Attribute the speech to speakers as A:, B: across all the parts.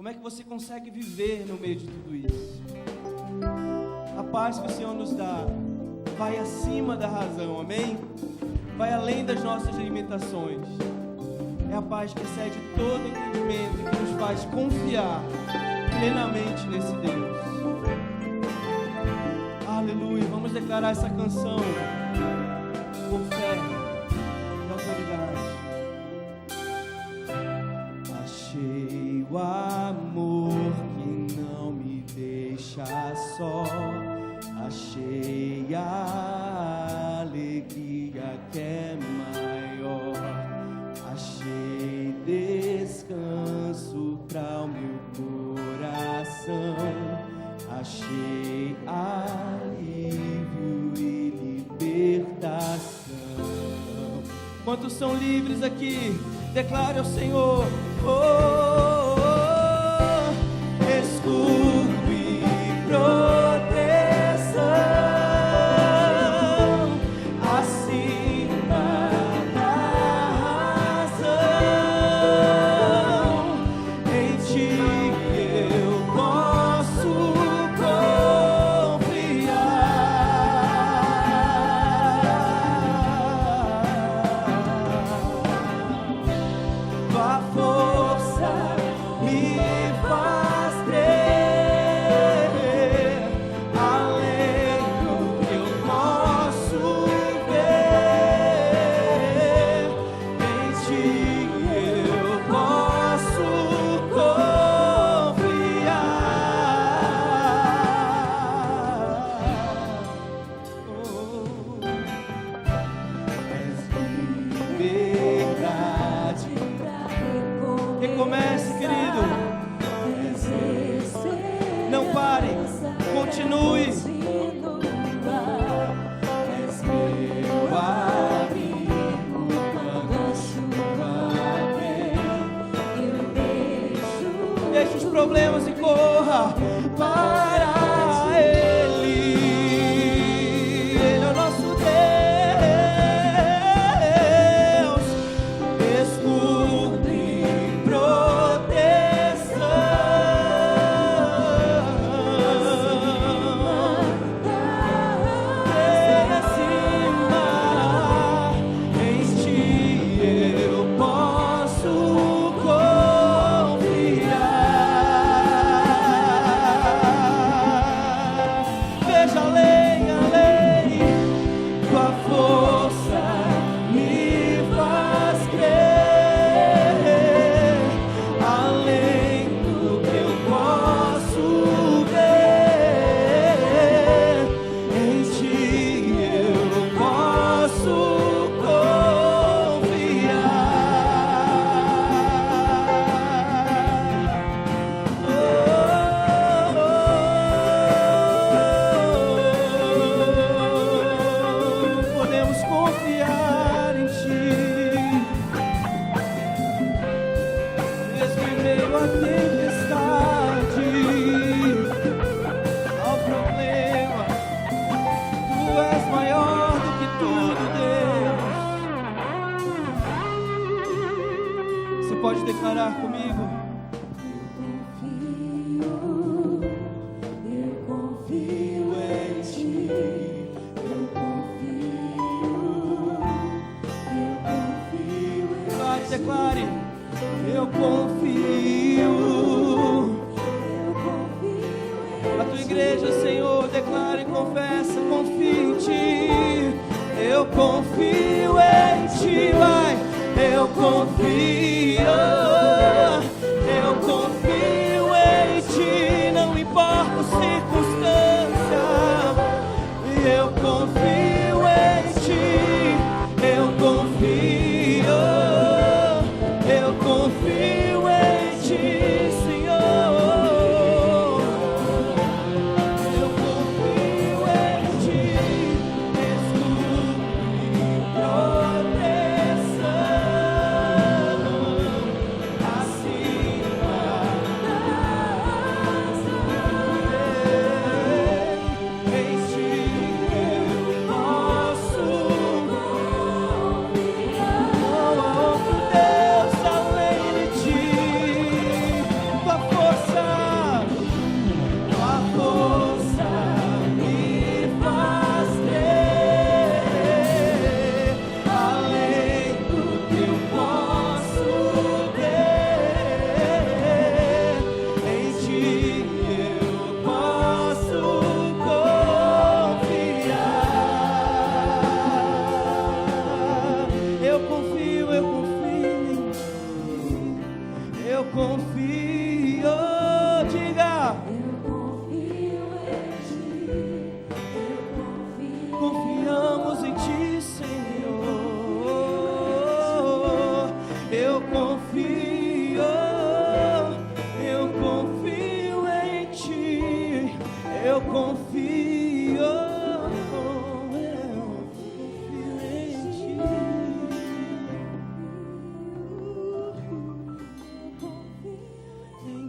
A: Como é que você consegue viver no meio de tudo isso? A paz que o Senhor nos dá vai acima da razão, amém? Vai além das nossas limitações. É a paz que excede todo entendimento e que nos faz confiar plenamente nesse Deus. Aleluia, vamos declarar essa canção por fé e autoridade. Achei o amor que não me deixa só, achei a alegria que é maior, achei descanso para o meu coração, achei alívio e libertação. Quantos são livres aqui? Declare ao Senhor: oh, oh, oh, escudo e proteção acima da razão. Em Ti eu posso Tua força me faz crer, além do que eu posso ver. Em Ti eu posso confiar. Recomece, querido. Não pare, continue. És meu amigo quando a chuva vem. Deixa os problemas e corra para Ele. Ele é o nosso Deus. Escudo e proteção acima. Em Ti eu posso confiar. Veja além, além, Tua força me faz crer, além do que eu posso ver. Em Ti eu posso confiar. Podemos confiar em Ti, mesmo em meio à tempestade, ao problema. Tu és maior do que tudo, Deus. Você pode declarar comigo? Eu confio em Ti. Eu confio. Vai, declare. Eu confio. A tua igreja, Senhor, declara e confessa: confio em Ti. Eu confio em Ti, vai. Eu confio. Eu confio em Ti, não importa a circunstância. Eu confio em Ti. Eu confio. Eu confio em Ti, Senhor. Eu confio em Ti. Escudo e proteção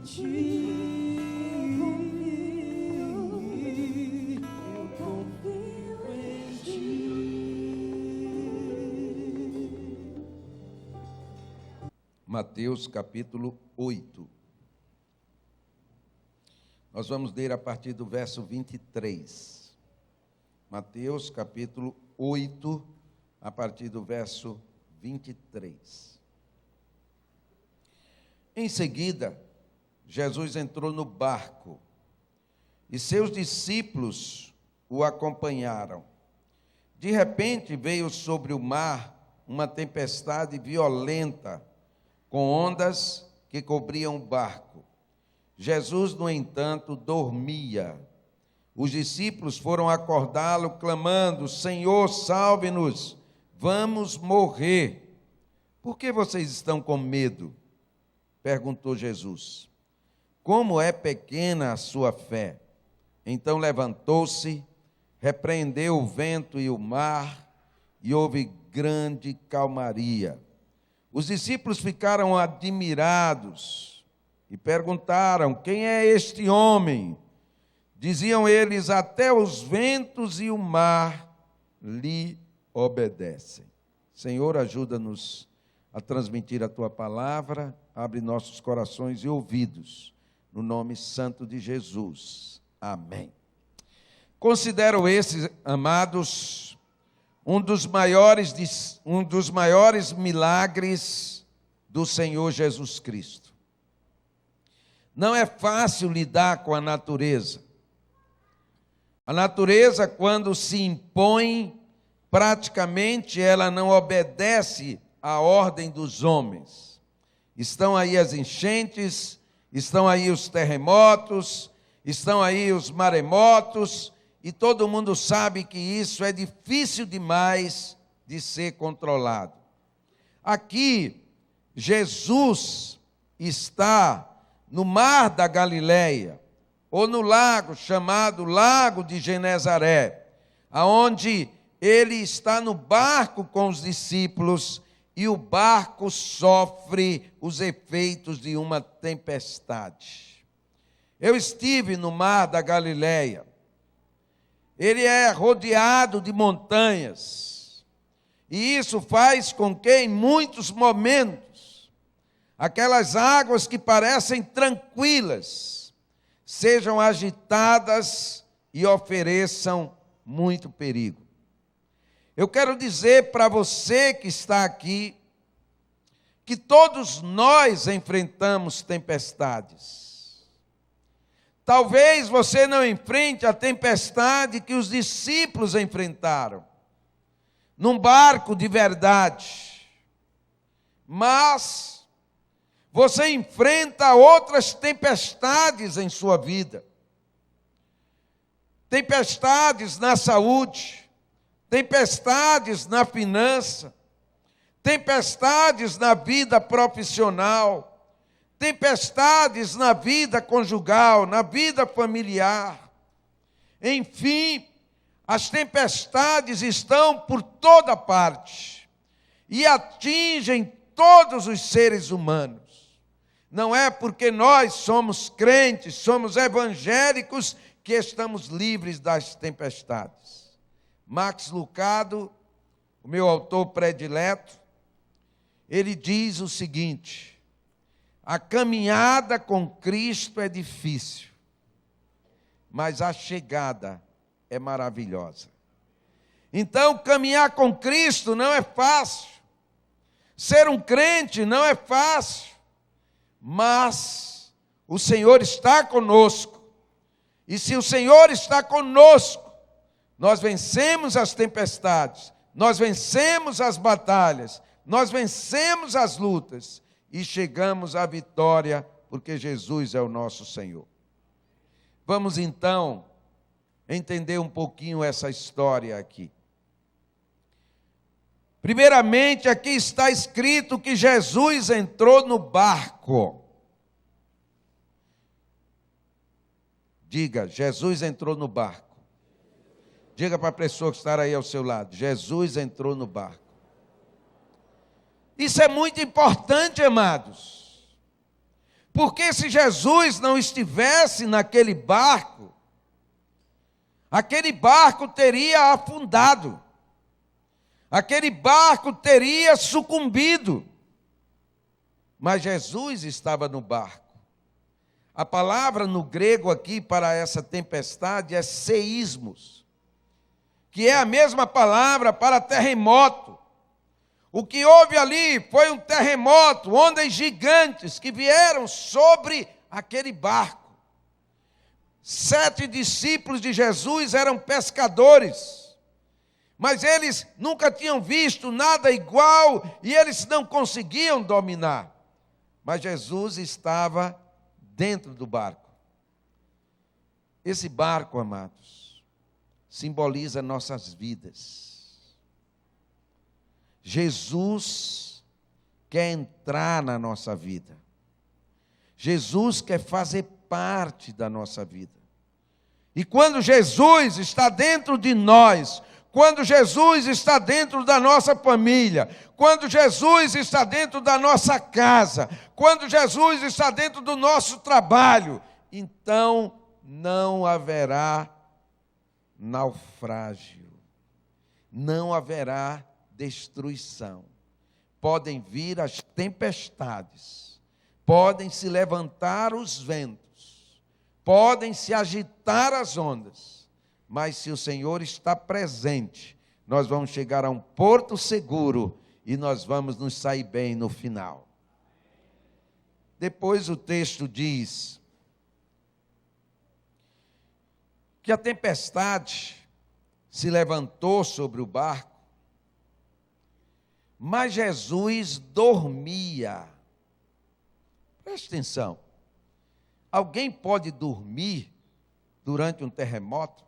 A: ti. Eu confio em ti.
B: Mateus capítulo 8. Nós vamos ler a partir do verso 23. Mateus capítulo 8, a partir do verso 23. Em seguida, Jesus entrou no barco e seus discípulos o acompanharam. De repente veio sobre o mar uma tempestade violenta, com ondas que cobriam o barco. Jesus, no entanto, dormia. Os discípulos foram acordá-lo, clamando: Senhor, salve-nos, vamos morrer. Por que vocês estão com medo? Perguntou Jesus. Como é pequena a sua fé? Então levantou-se, repreendeu o vento e o mar, e houve grande calmaria. Os discípulos ficaram admirados e perguntaram: quem é este homem? Diziam eles: até os ventos e o mar lhe obedecem. Senhor, ajuda-nos a transmitir a tua palavra, abre nossos corações e ouvidos, no nome santo de Jesus. Amém. Considero esses, amados, um dos maiores milagres do Senhor Jesus Cristo. Não é fácil lidar com a natureza. A natureza, quando se impõe, praticamente ela não obedece à ordem dos homens. Estão aí as enchentes, estão aí os terremotos, estão aí os maremotos, e todo mundo sabe que isso é difícil demais de ser controlado. Aqui, Jesus está no mar da Galileia, ou no lago chamado Lago de Genezaré, aonde ele está no barco com os discípulos e o barco sofre os efeitos de uma tempestade. Eu estive no mar da Galileia. Ele é rodeado de montanhas, e isso faz com que em muitos momentos aquelas águas que parecem tranquilas sejam agitadas e ofereçam muito perigo. Eu quero dizer para você que está aqui que todos nós enfrentamos tempestades. Talvez você não enfrente a tempestade que os discípulos enfrentaram, num barco de verdade, mas você enfrenta outras tempestades em sua vida. Tempestades na saúde, tempestades na finança, tempestades na vida profissional, tempestades na vida conjugal, na vida familiar. Enfim, as tempestades estão por toda parte e atingem todos os seres humanos. Não é porque nós somos crentes, somos evangélicos, que estamos livres das tempestades. Max Lucado, o meu autor predileto, ele diz o seguinte: a caminhada com Cristo é difícil, mas a chegada é maravilhosa. Então, caminhar com Cristo não é fácil. Ser um crente não é fácil, mas o Senhor está conosco. E se o Senhor está conosco, nós vencemos as tempestades, nós vencemos as batalhas, nós vencemos as lutas e chegamos à vitória, porque Jesus é o nosso Senhor. Vamos então entender um pouquinho essa história aqui. Primeiramente, aqui está escrito que Jesus entrou no barco. Diga, Jesus entrou no barco. Diga para a pessoa que está aí ao seu lado: Jesus entrou no barco. Isso é muito importante, amados. Porque se Jesus não estivesse naquele barco, aquele barco teria afundado, aquele barco teria sucumbido. Mas Jesus estava no barco. A palavra no grego aqui para essa tempestade é seísmos, que é a mesma palavra para terremoto. O que houve ali foi um terremoto, ondas gigantes que vieram sobre aquele barco. 7 discípulos de Jesus eram pescadores, mas eles nunca tinham visto nada igual e eles não conseguiam dominar. Mas Jesus estava dentro do barco. Esse barco, amados, simboliza nossas vidas. Jesus quer entrar na nossa vida. Jesus quer fazer parte da nossa vida. E quando Jesus está dentro de nós, quando Jesus está dentro da nossa família, quando Jesus está dentro da nossa casa, quando Jesus está dentro do nosso trabalho, então não haverá naufrágio, não haverá destruição. Podem vir as tempestades, podem se levantar os ventos, podem se agitar as ondas, mas se o Senhor está presente, nós vamos chegar a um porto seguro e nós vamos nos sair bem no final. Depois o texto diz que a tempestade se levantou sobre o barco, mas Jesus dormia. Preste atenção. Alguém pode dormir durante um terremoto?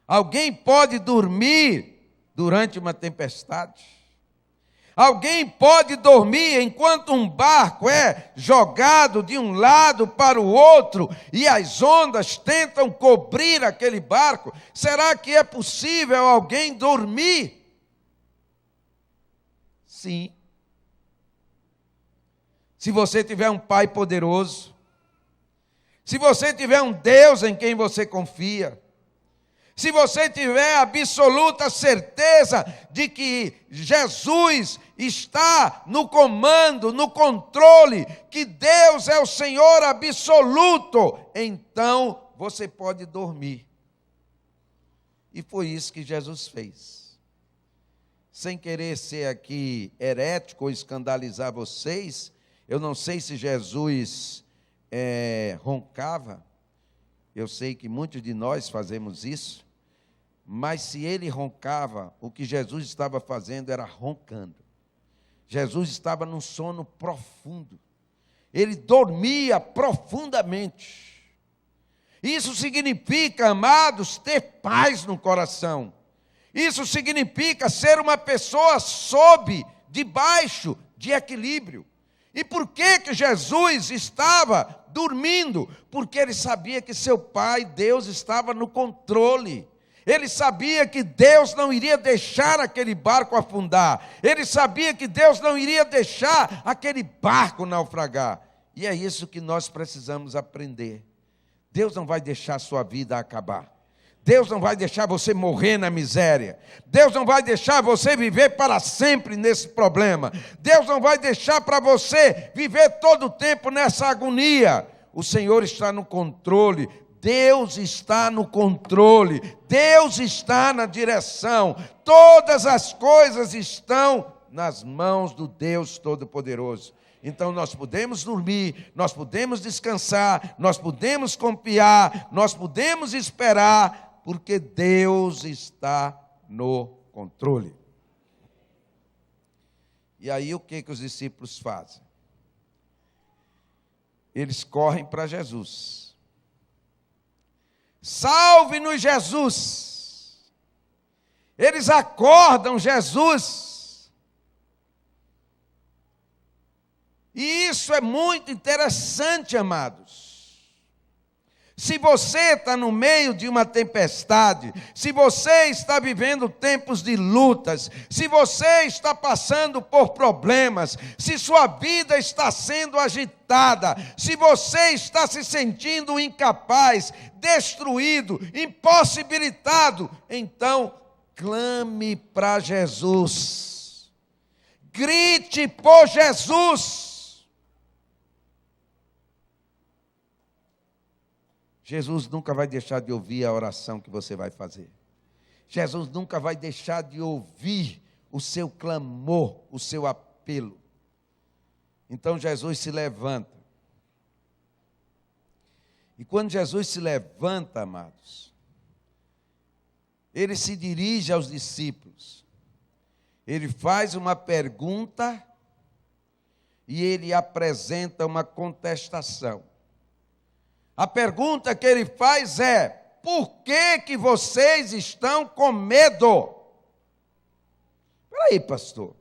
B: Alguém pode dormir durante uma tempestade? Alguém pode dormir enquanto um barco é jogado de um lado para o outro e as ondas tentam cobrir aquele barco? Será que é possível alguém dormir? Sim. Se você tiver um Pai poderoso, se você tiver um Deus em quem você confia, se você tiver absoluta certeza de que Jesus está no comando, no controle, que Deus é o Senhor absoluto, então você pode dormir. E foi isso que Jesus fez. Sem querer ser aqui herético ou escandalizar vocês, eu não sei se Jesus roncava, eu sei que muitos de nós fazemos isso, mas se ele roncava, o que Jesus estava fazendo era roncando. Jesus estava num sono profundo, ele dormia profundamente. Isso significa, amados, ter paz no coração. Isso significa ser uma pessoa debaixo de equilíbrio. E por que Jesus estava dormindo? Porque ele sabia que seu Pai, Deus, estava no controle. Ele sabia que Deus não iria deixar aquele barco afundar. Ele sabia que Deus não iria deixar aquele barco naufragar. E é isso que nós precisamos aprender. Deus não vai deixar a sua vida acabar. Deus não vai deixar você morrer na miséria. Deus não vai deixar você viver para sempre nesse problema. Deus não vai deixar para você viver todo o tempo nessa agonia. O Senhor está no controle. Deus está no controle. Deus está na direção. Todas as coisas estão nas mãos do Deus Todo-Poderoso. Então nós podemos dormir, nós podemos descansar, nós podemos confiar, nós podemos esperar, porque Deus está no controle. E aí o que os discípulos fazem? Eles correm para Jesus. Salve-nos, Jesus! Eles acordam Jesus. E isso é muito interessante, amados. Se você está no meio de uma tempestade, se você está vivendo tempos de lutas, se você está passando por problemas, se sua vida está sendo agitada, se você está se sentindo incapaz, destruído, impossibilitado, então clame para Jesus. Grite por Jesus. Jesus nunca vai deixar de ouvir a oração que você vai fazer. Jesus nunca vai deixar de ouvir o seu clamor, o seu apelo. Então Jesus se levanta. E quando Jesus se levanta, amados, ele se dirige aos discípulos. Ele faz uma pergunta e ele apresenta uma contestação. A pergunta que ele faz é: por que vocês estão com medo? Espera aí, pastor.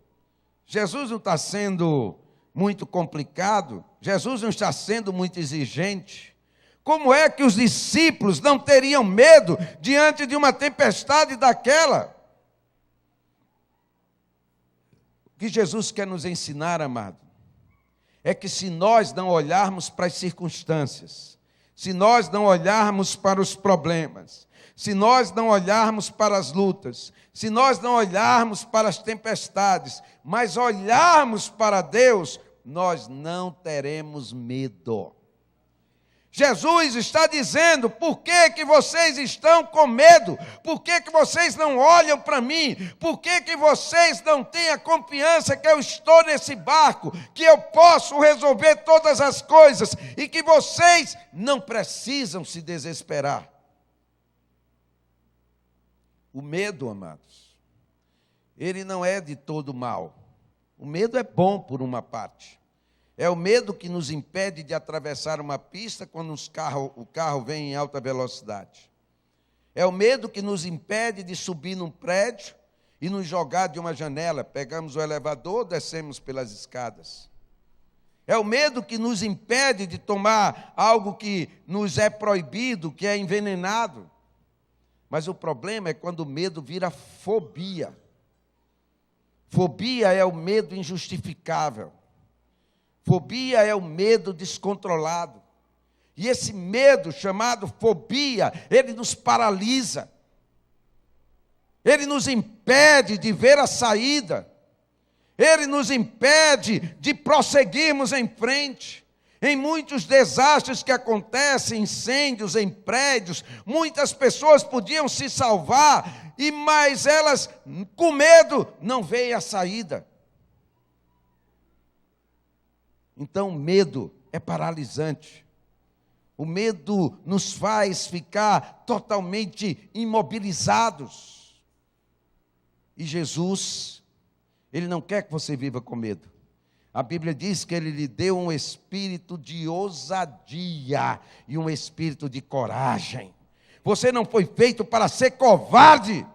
B: Jesus não está sendo muito complicado? Jesus não está sendo muito exigente? Como é que os discípulos não teriam medo diante de uma tempestade daquela? O que Jesus quer nos ensinar, amado, é que se nós não olharmos para as circunstâncias, se nós não olharmos para os problemas, se nós não olharmos para as lutas, se nós não olharmos para as tempestades, mas olharmos para Deus, nós não teremos medo. Jesus está dizendo: por que vocês estão com medo? Por que vocês não olham para mim? Por que vocês não têm a confiança que eu estou nesse barco, que eu posso resolver todas as coisas e que vocês não precisam se desesperar? O medo, amados, ele não é de todo mal. O medo é bom por uma parte. É o medo que nos impede de atravessar uma pista quando o carro vem em alta velocidade. É o medo que nos impede de subir num prédio e nos jogar de uma janela. Pegamos o elevador, descemos pelas escadas. É o medo que nos impede de tomar algo que nos é proibido, que é envenenado. Mas o problema é quando o medo vira fobia. Fobia é o medo injustificável. Fobia é o medo descontrolado. E esse medo, chamado fobia, ele nos paralisa. Ele nos impede de ver a saída. Ele nos impede de prosseguirmos em frente. Em muitos desastres que acontecem, incêndios em prédios, muitas pessoas podiam se salvar, mas elas, com medo, não veem a saída. Então, o medo é paralisante. O medo nos faz ficar totalmente imobilizados. E Jesus, Ele não quer que você viva com medo. A Bíblia diz que Ele lhe deu um espírito de ousadia e um espírito de coragem. Você não foi feito para ser covarde.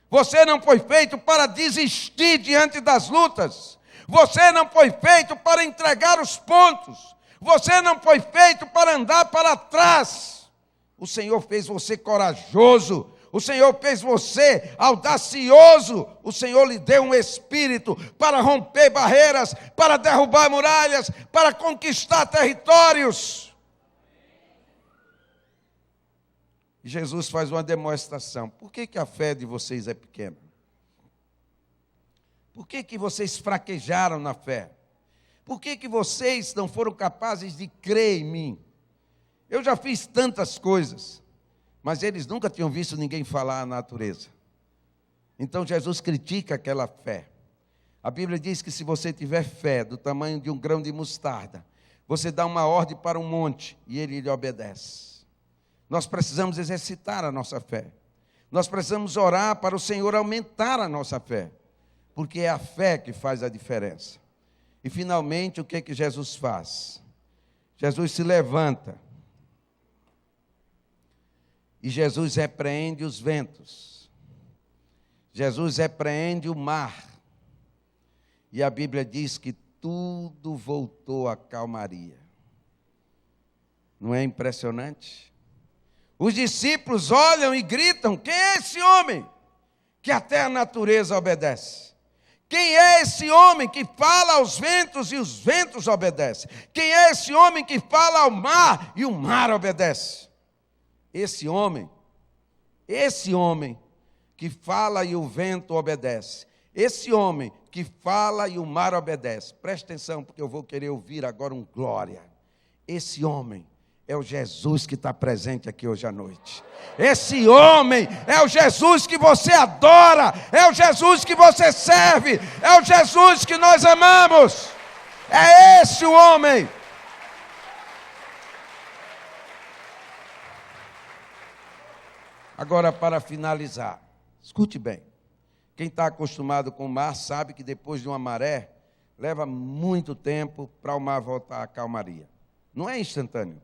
B: Você não foi feito para desistir diante das lutas. Você não foi feito para entregar os pontos. Você não foi feito para andar para trás. O Senhor fez você corajoso. O Senhor fez você audacioso. O Senhor lhe deu um espírito para romper barreiras, para derrubar muralhas, para conquistar territórios. E Jesus faz uma demonstração. Por que a fé de vocês é pequena? Por que vocês fraquejaram na fé? Por que vocês não foram capazes de crer em mim? Eu já fiz tantas coisas, mas eles nunca tinham visto ninguém falar a natureza. Então Jesus critica aquela fé. A Bíblia diz que se você tiver fé do tamanho de um grão de mostarda, você dá uma ordem para um monte e ele lhe obedece. Nós precisamos exercitar a nossa fé. Nós precisamos orar para o Senhor aumentar a nossa fé. Porque é a fé que faz a diferença. E finalmente, o que Jesus faz? Jesus se levanta. E Jesus repreende os ventos. Jesus repreende o mar. E a Bíblia diz que tudo voltou à calmaria. Não é impressionante? Os discípulos olham e gritam: quem é esse homem que até a natureza obedece? Quem é esse homem que fala aos ventos e os ventos obedecem? Quem é esse homem que fala ao mar e o mar obedece? Esse homem que fala e o vento obedece. Esse homem que fala e o mar obedece. Preste atenção, porque eu vou querer ouvir agora um glória. Esse homem é o Jesus que está presente aqui hoje à noite. Esse homem é o Jesus que você adora, é o Jesus que você serve, é o Jesus que nós amamos. É esse o homem. Agora, para finalizar, escute bem. Quem está acostumado com o mar sabe que depois de uma maré, leva muito tempo para o mar voltar à calmaria. Não é instantâneo.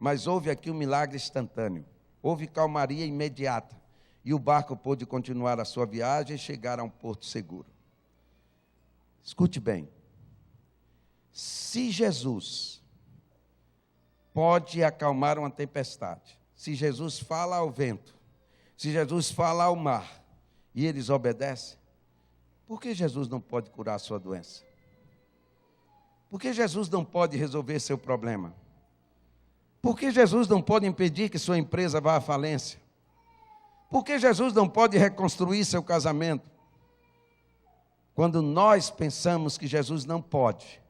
B: Mas houve aqui um milagre instantâneo. Houve calmaria imediata. E o barco pôde continuar a sua viagem e chegar a um porto seguro. Escute bem. Se Jesus pode acalmar uma tempestade, se Jesus fala ao vento, se Jesus fala ao mar, e eles obedecem, por que Jesus não pode curar a sua doença? Por que Jesus não pode resolver seu problema? Por que Jesus não pode impedir que sua empresa vá à falência? Por que Jesus não pode reconstruir seu casamento? Quando nós pensamos que Jesus não pode,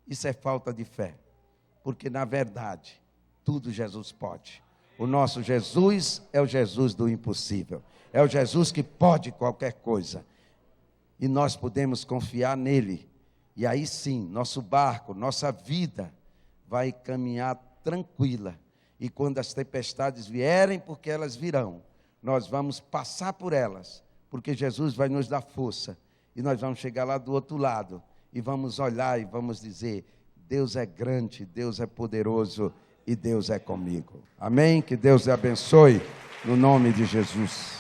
B: isso é falta de fé. Porque, na verdade, tudo Jesus pode. O nosso Jesus é o Jesus do impossível. É o Jesus que pode qualquer coisa. E nós podemos confiar nele. E aí sim, nosso barco, nossa vida vai caminhar tranquila, e quando as tempestades vierem, porque elas virão, nós vamos passar por elas, porque Jesus vai nos dar força, e nós vamos chegar lá do outro lado, e vamos olhar e vamos dizer: Deus é grande, Deus é poderoso, e Deus é comigo. Amém? Que Deus te abençoe, no nome de Jesus.